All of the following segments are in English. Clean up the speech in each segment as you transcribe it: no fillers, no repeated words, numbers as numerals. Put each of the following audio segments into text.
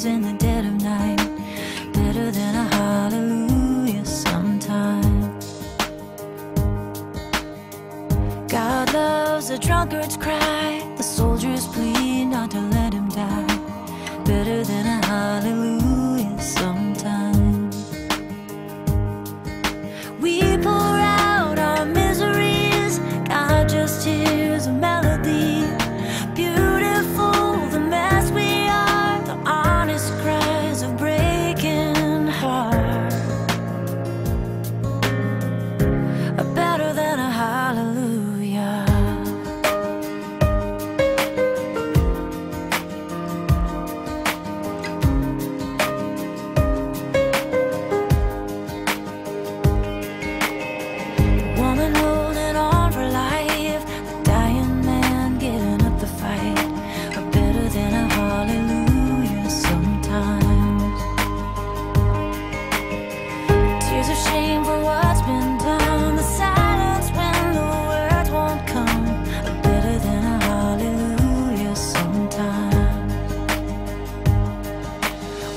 in the dead of night, better than a hallelujah sometimes. God loves the drunkard's cry, the soldier's plea not to let him die, better than a hallelujah sometimes. We pour out our miseries, God just hears a melody. Beautiful the mess we are, the honest cries of breaking heart are better than a hallelujah. The woman holding on for life, the dying man getting up the fight, are better than a hallelujah sometimes. Tears of shame for what's been done, the silence when the words won't come, are better than a hallelujah sometimes.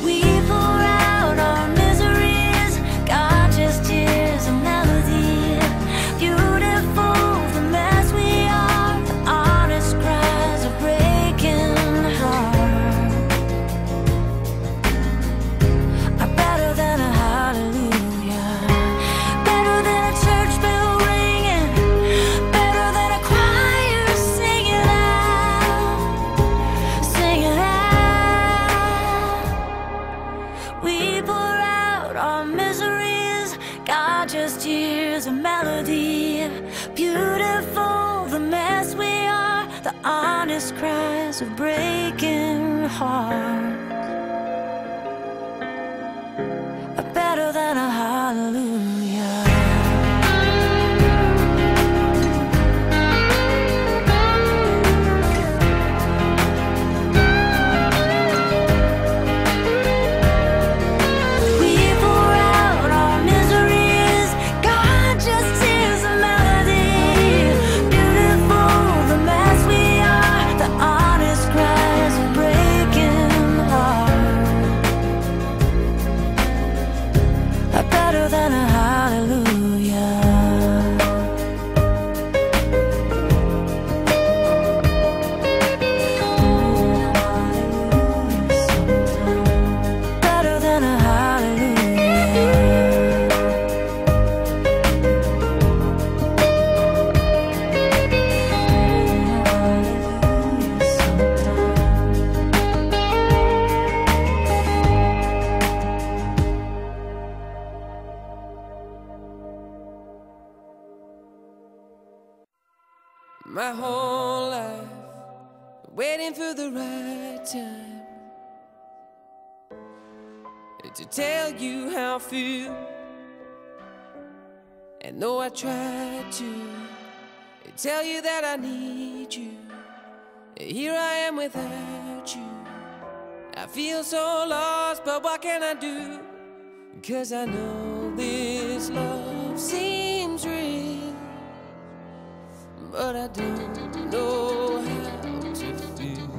We pour out our miseries, God just hears a melody. Beautiful the mess we are, the honest cries of breaking heart are better than a hallelujah. Better than a church bell ringing, better than a choir singing out, singing out. We pour out our miseries, God just hears a melody. Beautiful the mess we are, the honest cries of breaking heart are better than a hallelujah. We pour out our miseries, God just hears a melody. Beautiful the mess we are, the honest cries of breaking heart are better than a hallelujah. Better than a hallelujah. My whole life waiting for the right time to tell you how I feel. And though I tried to tell you that I need you, here I am without you. I feel so lost, but what can I do? 'Cause I know this love seems real, but I don't know how to feel.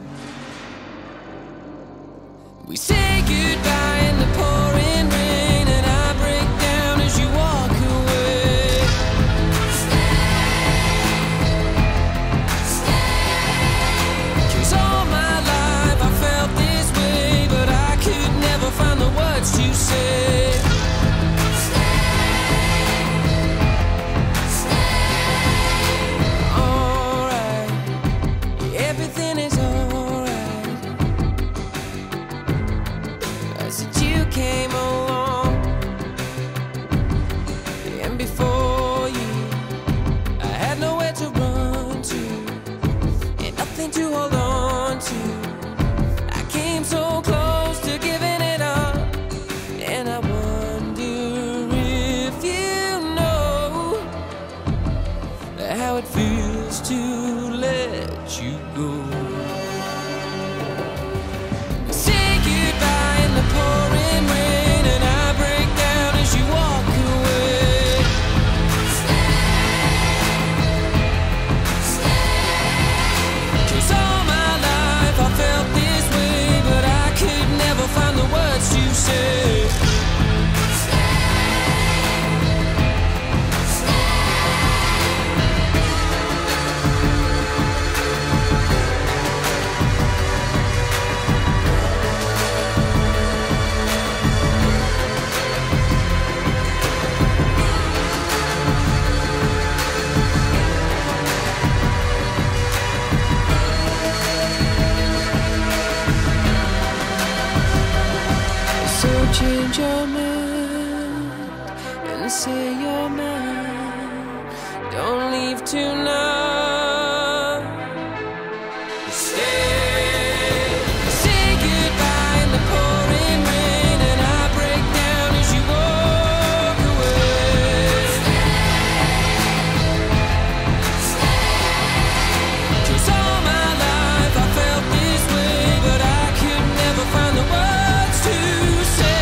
We say goodbye in the pouring rain, and I break down as you walk away. Stay. 'Cause all my life I felt this way, but I could never find the words to say. Everything is alright. I said you came along, and before you I had nowhere to run to, and nothing to hold on to. I came so close to giving it up, and I wonder if you know how it feels to let you go. Say goodbye in the pouring rain, and I break down as you walk away. Stay. 'Cause all my life I felt this way, but I could never find change your mind and say you're mine. Don't leave tonight. Stay, say goodbye in the pouring rain, and I break down as you walk away. Cause all my life I felt this way, but I could never find the words to say.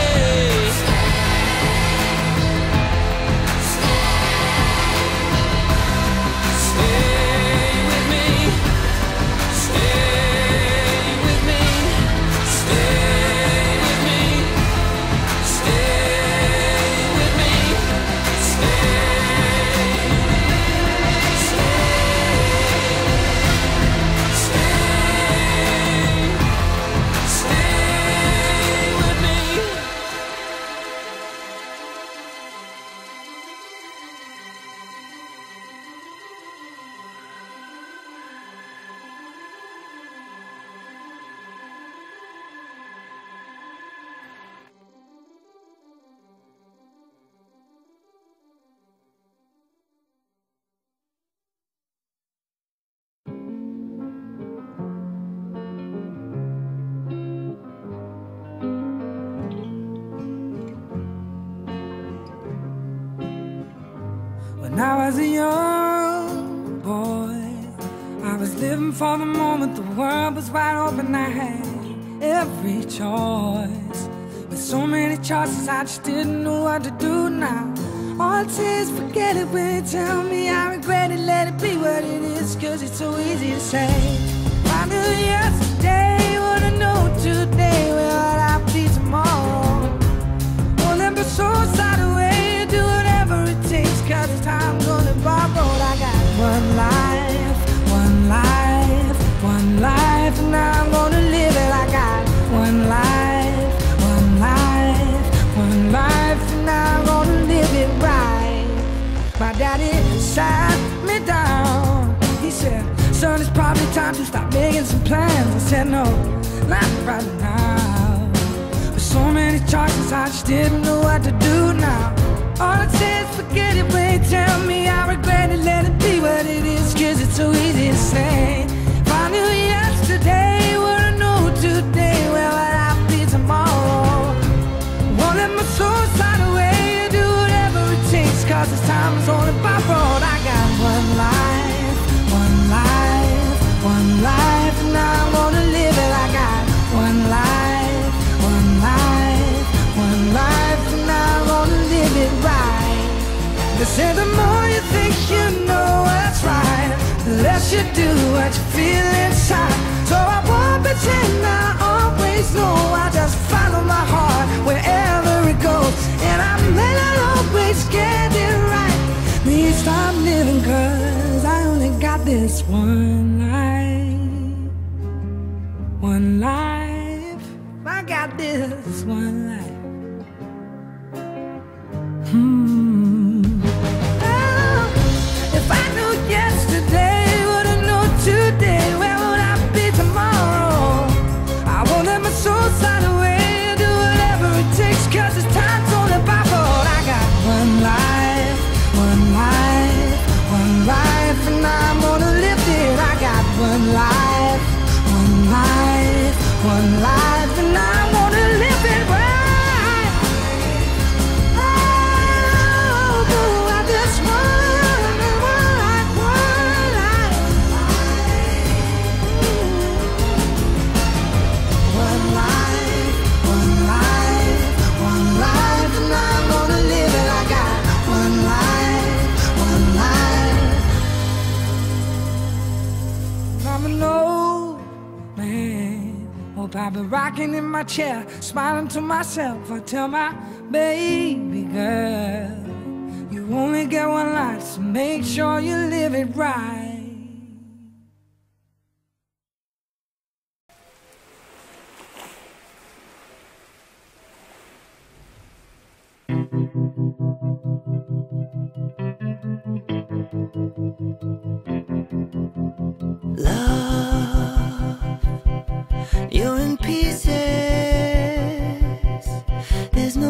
Stay with me. Stay with me. Stay with me. Stay with me. Stay with me. When I was a young boy, I was living for the moment. The world was wide open, I had every choice. With so many choices, I just didn't know what to do now. All it says, forget it when you tell me I regret it. Let it be what it is, cause it's so easy to say. If I knew yesterday what I know today, where would I be tomorrow? Won't let my soul slide away, do whatever it takes, cause it's time gonna borrowed. I got one life, one life, one life, and now I'm gonna live it. I got one life, one life, one life, and now I'm gonna live it right. My daddy sat me down. He said, son, it's probably time to stop making some plans. I said, no, not right now. With so many choices, I just didn't know what to do now. All it says, forget it when you tell me I regret it. Let it be what it is, cause it's so easy to say. If I knew yesterday what I know today, where would I be tomorrow? Won't let my soul slide away, do whatever it takes, cause this time is only borrowed. I got one life, one life, one life, and now I'm gonna live it. I got one life, one life, one life, and now I'm gonna live it right. They say the more you think you know what's right, the less you do what you feel inside. So I won't pretend I always know, I just follow my heart wherever it goes. And I may not always get it right, please stop living, cause I only got this one life. One life, I got this one life. If I knew yesterday what I know today, where would I be tomorrow? I won't let my soul slide away, do whatever it takes, cause this time's only borrowed. I got one life, one life, one life, and I'm gonna live it. I got one life, one life, one life, and I'm gonna live it right. I've been rocking in my chair, smiling to myself. I tell my baby girl, you only get one life, so make sure you live it right. Love, you're in pieces. There's no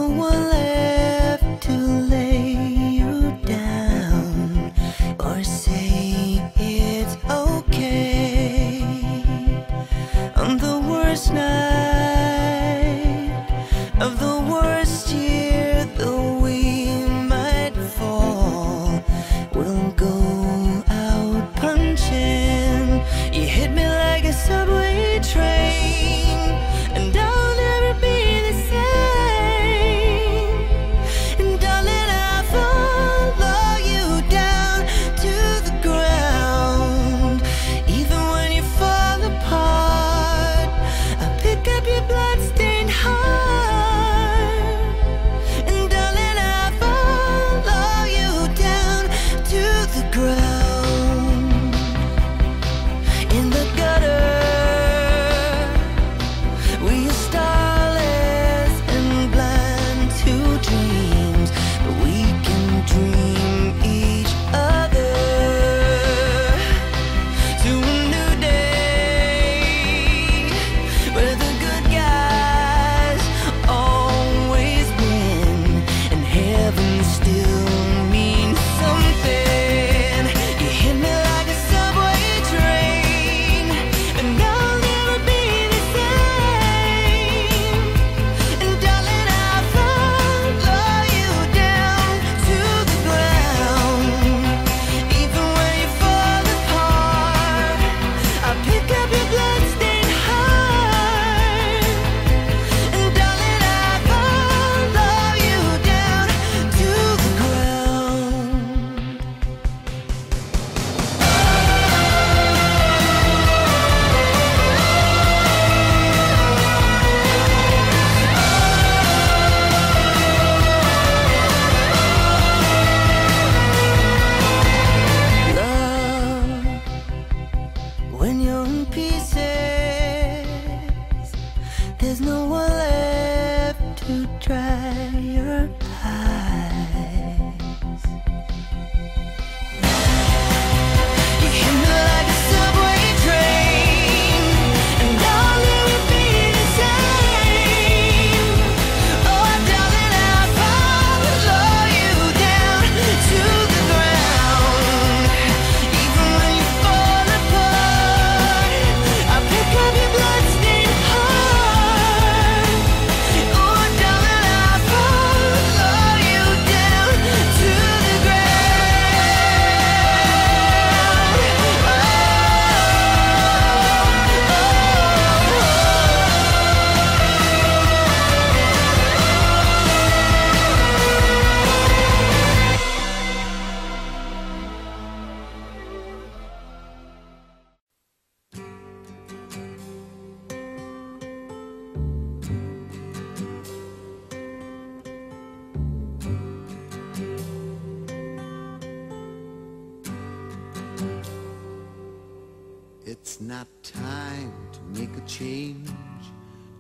It's not time to make a change.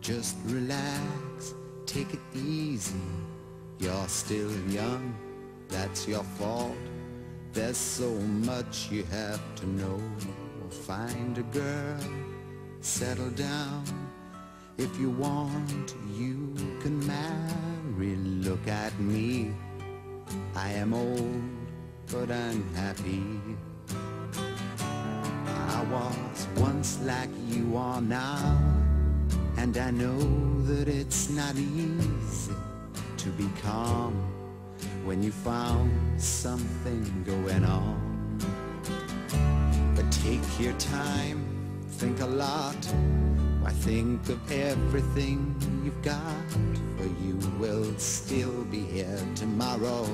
Just relax, take it easy. You're still young, that's your fault. There's so much you have to know. Find a girl, settle down. If you want, you can marry. Look at me, I am old, but unhappy. I was once like you are now, and I know that it's not easy to be calm when you found something going on. But take your time, think a lot. Why, think of everything you've got, for you will still be here tomorrow,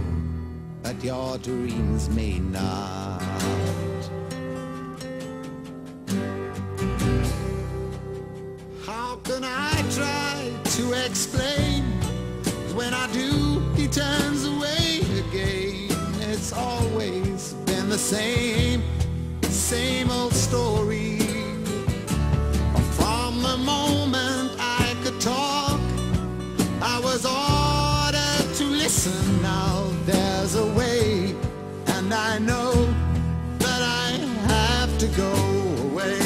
but your dreams may not. How can I try to explain? When I do, he turns away again. It's always been the same old story. From the moment I could talk, I was ordered to listen. Now there's a way, and I know that I have to go away.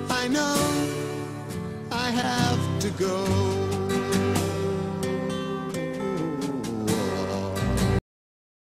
I know I have to go